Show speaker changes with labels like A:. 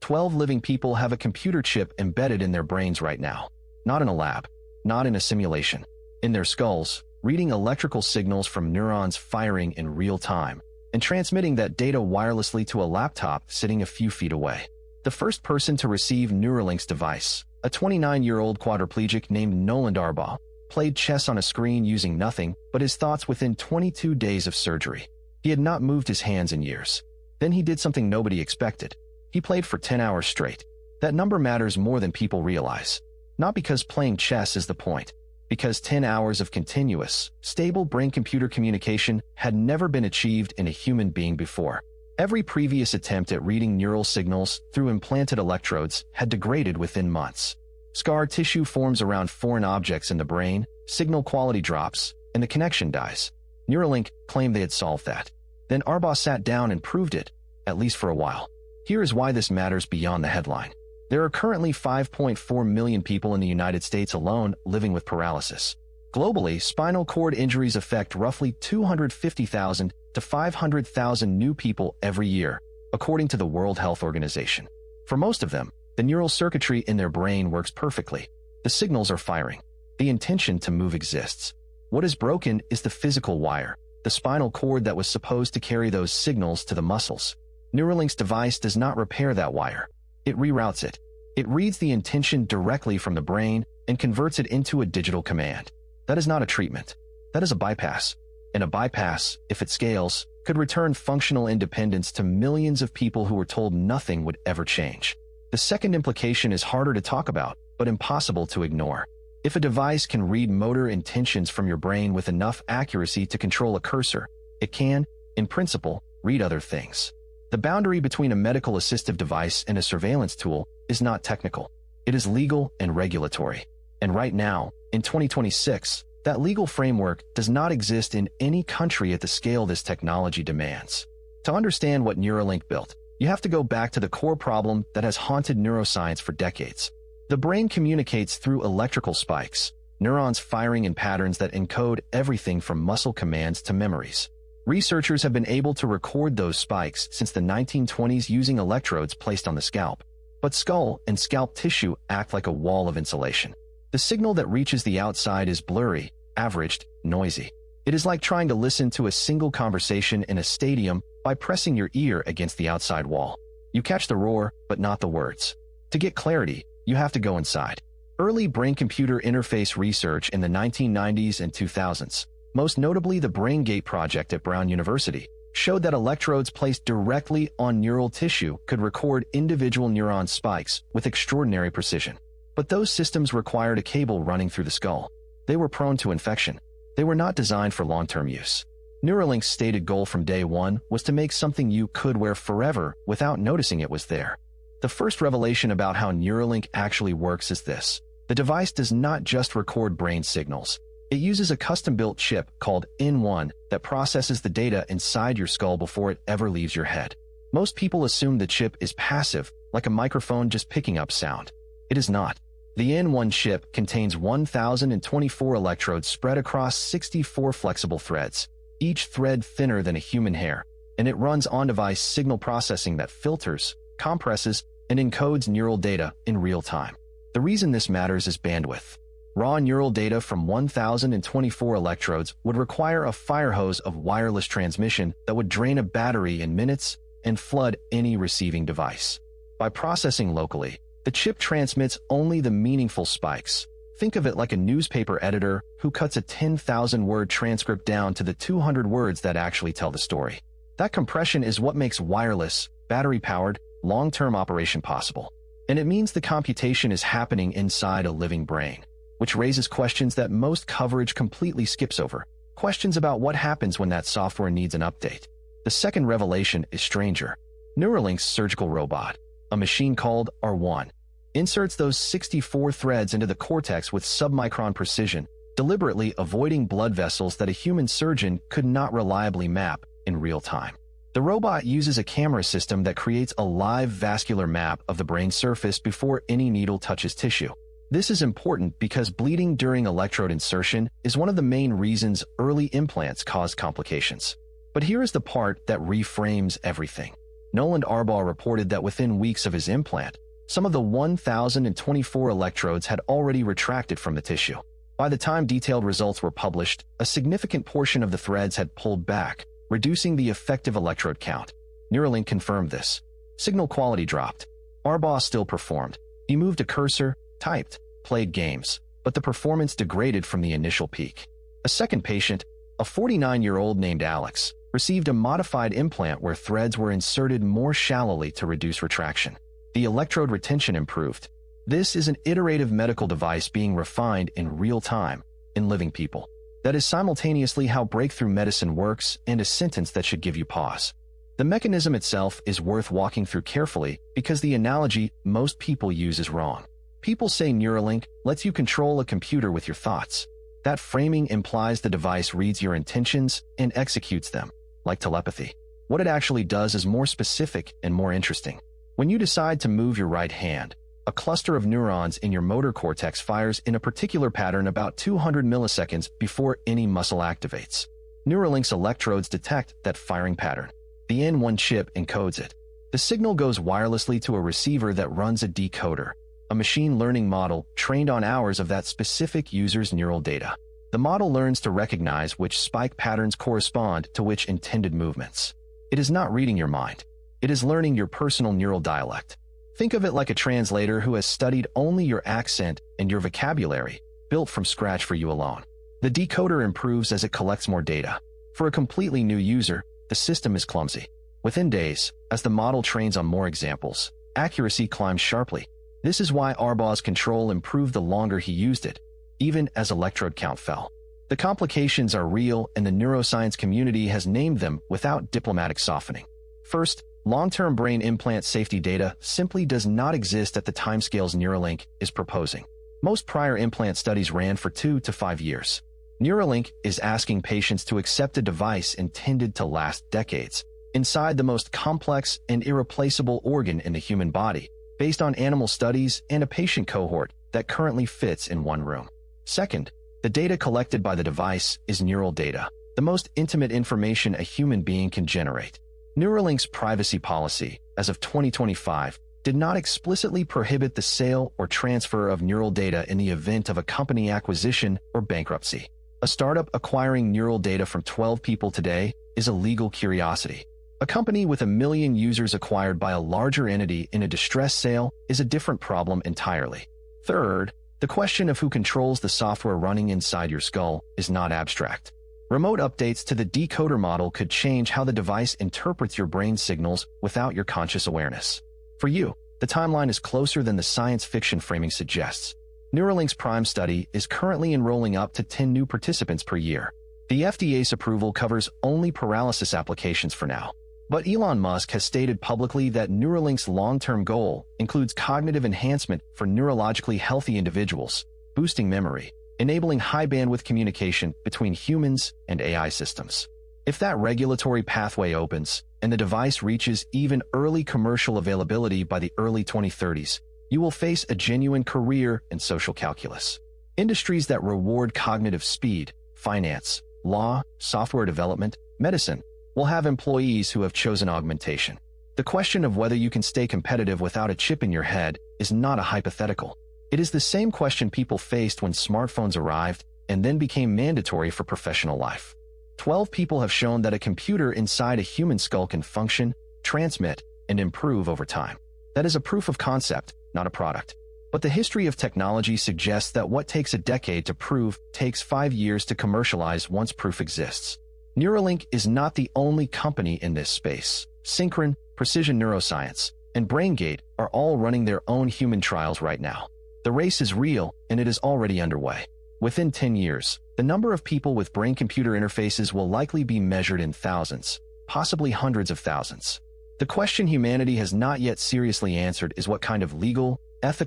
A: 12 living people have a computer chip embedded in their brains right now. Not in a lab, not in a simulation. In their skulls, reading electrical signals from neurons firing in real time and transmitting that data wirelessly to a laptop sitting a few feet away. The first person to receive Neuralink's device, a 29-year-old quadriplegic named Nolan Darbaugh, played chess on a screen using nothing but his thoughts within 22 days of surgery. He had not moved his hands in years. Then he did something nobody expected. He played for 10 hours straight. That number matters more than people realize. Not because playing chess is the point, because 10 hours of continuous, stable brain-computer communication had never been achieved in a human being before. Every previous attempt at reading neural signals through implanted electrodes had degraded within months. Scar tissue forms around foreign objects in the brain, signal quality drops, and the connection dies. Neuralink claimed they had solved that. Then Darbaugh sat down and proved it, at least for a while. Here is why this matters beyond the headline. There are currently 5.4 million people in the United States alone living with paralysis. Globally, spinal cord injuries affect roughly 250,000 to 500,000 new people every year, according to the World Health Organization. For most of them, the neural circuitry in their brain works perfectly. The signals are firing. The intention to move exists. What is broken is the physical wire, the spinal cord that was supposed to carry those signals to the muscles. Neuralink's device does not repair that wire. It reroutes it. It reads the intention directly from the brain and converts it into a digital command. That is not a treatment. That is a bypass. And a bypass, if it scales, could return functional independence to millions of people who were told nothing would ever change. The second implication is harder to talk about, but impossible to ignore. If a device can read motor intentions from your brain with enough accuracy to control a cursor, it can, in principle, read other things. The boundary between a medical assistive device and a surveillance tool is not technical. It is legal and regulatory. And right now, in 2026, that legal framework does not exist in any country at the scale this technology demands. To understand what Neuralink built, you have to go back to the core problem that has haunted neuroscience for decades. The brain communicates through electrical spikes, neurons firing in patterns that encode everything from muscle commands to memories. Researchers have been able to record those spikes since the 1920s using electrodes placed on the scalp. But skull and scalp tissue act like a wall of insulation. The signal that reaches the outside is blurry, averaged, noisy. It is like trying to listen to a single conversation in a stadium by pressing your ear against the outside wall. You catch the roar, but not the words. To get clarity, you have to go inside. Early brain-computer interface research in the 1990s and 2000s, most notably the BrainGate project at Brown University, showed that electrodes placed directly on neural tissue could record individual neuron spikes with extraordinary precision. But those systems required a cable running through the skull. They were prone to infection. They were not designed for long-term use. Neuralink's stated goal from day one was to make something you could wear forever without noticing it was there. The first revelation about how Neuralink actually works is this. The device does not just record brain signals. It uses a custom-built chip called N1 that processes the data inside your skull before it ever leaves your head. Most people assume the chip is passive, like a microphone just picking up sound. It is not. The N1 chip contains 1,024 electrodes spread across 64 flexible threads, each thread thinner than a human hair, and it runs on-device signal processing that filters, compresses, and encodes neural data in real time. The reason this matters is bandwidth. Raw neural data from 1,024 electrodes would require a fire hose of wireless transmission that would drain a battery in minutes and flood any receiving device. By processing locally, the chip transmits only the meaningful spikes. Think of it like a newspaper editor who cuts a 10,000-word transcript down to the 200 words that actually tell the story. That compression is what makes wireless, battery-powered, long-term operation possible. And it means the computation is happening inside a living brain, which raises questions that most coverage completely skips over. Questions about what happens when that software needs an update. The second revelation is stranger. Neuralink's surgical robot, a machine called R1, inserts those 64 threads into the cortex with submicron precision, deliberately avoiding blood vessels that a human surgeon could not reliably map in real time. The robot uses a camera system that creates a live vascular map of the brain surface before any needle touches tissue. This is important because bleeding during electrode insertion is one of the main reasons early implants cause complications. But here is the part that reframes everything. Noland Arbaugh reported that within weeks of his implant, some of the 1,024 electrodes had already retracted from the tissue. By the time detailed results were published, a significant portion of the threads had pulled back, reducing the effective electrode count. Neuralink confirmed this. Signal quality dropped. Arbaugh still performed. He moved a cursor, typed, played games, but the performance degraded from the initial peak. A second patient, a 49-year-old named Alex, received a modified implant where threads were inserted more shallowly to reduce retraction. The electrode retention improved. This is an iterative medical device being refined in real time, in living people. That is simultaneously how breakthrough medicine works and a sentence that should give you pause. The mechanism itself is worth walking through carefully because the analogy most people use is wrong. People say Neuralink lets you control a computer with your thoughts. That framing implies the device reads your intentions and executes them, like telepathy. What it actually does is more specific and more interesting. When you decide to move your right hand, a cluster of neurons in your motor cortex fires in a particular pattern about 200 milliseconds before any muscle activates. Neuralink's electrodes detect that firing pattern. The N1 chip encodes it. The signal goes wirelessly to a receiver that runs a decoder, a machine learning model trained on hours of that specific user's neural data. The model learns to recognize which spike patterns correspond to which intended movements. It is not reading your mind. It is learning your personal neural dialect. Think of it like a translator who has studied only your accent and your vocabulary, built from scratch for you alone. The decoder improves as it collects more data. For a completely new user, the system is clumsy. Within days, as the model trains on more examples, accuracy climbs sharply. This is why Arbaugh's control improved the longer he used it, even as electrode count fell. The complications are real, and the neuroscience community has named them without diplomatic softening. First, long-term brain implant safety data simply does not exist at the timescales Neuralink is proposing. Most prior implant studies ran for 2 to 5 years. Neuralink is asking patients to accept a device intended to last decades, inside the most complex and irreplaceable organ in the human body, based on animal studies and a patient cohort that currently fits in one room. Second, the data collected by the device is neural data, the most intimate information a human being can generate. Neuralink's privacy policy, as of 2025, did not explicitly prohibit the sale or transfer of neural data in the event of a company acquisition or bankruptcy. A startup acquiring neural data from 12 people today is a legal curiosity. A company with 1 million users acquired by a larger entity in a distressed sale is a different problem entirely. Third, the question of who controls the software running inside your skull is not abstract. Remote updates to the decoder model could change how the device interprets your brain signals without your conscious awareness. For you, the timeline is closer than the science fiction framing suggests. Neuralink's PRIME study is currently enrolling up to 10 new participants per year. The FDA's approval covers only paralysis applications for now. But Elon Musk has stated publicly that Neuralink's long-term goal includes cognitive enhancement for neurologically healthy individuals, boosting memory, enabling high-bandwidth communication between humans and AI systems. If that regulatory pathway opens, and the device reaches even early commercial availability by the early 2030s, you will face a genuine career in social calculus. Industries that reward cognitive speed, finance, law, software development, medicine, will have employees who have chosen augmentation. The question of whether you can stay competitive without a chip in your head is not a hypothetical. It is the same question people faced when smartphones arrived and then became mandatory for professional life. 12 people have shown that a computer inside a human skull can function, transmit, and improve over time. That is a proof of concept, not a product. But the history of technology suggests that what takes a decade to prove takes 5 years to commercialize once proof exists. Neuralink is not the only company in this space. Synchron, Precision Neuroscience, and BrainGate are all running their own human trials right now. The race is real, and it is already underway. Within 10 years, the number of people with brain-computer interfaces will likely be measured in thousands, possibly hundreds of thousands. The question humanity has not yet seriously answered is what kind of legal, ethical,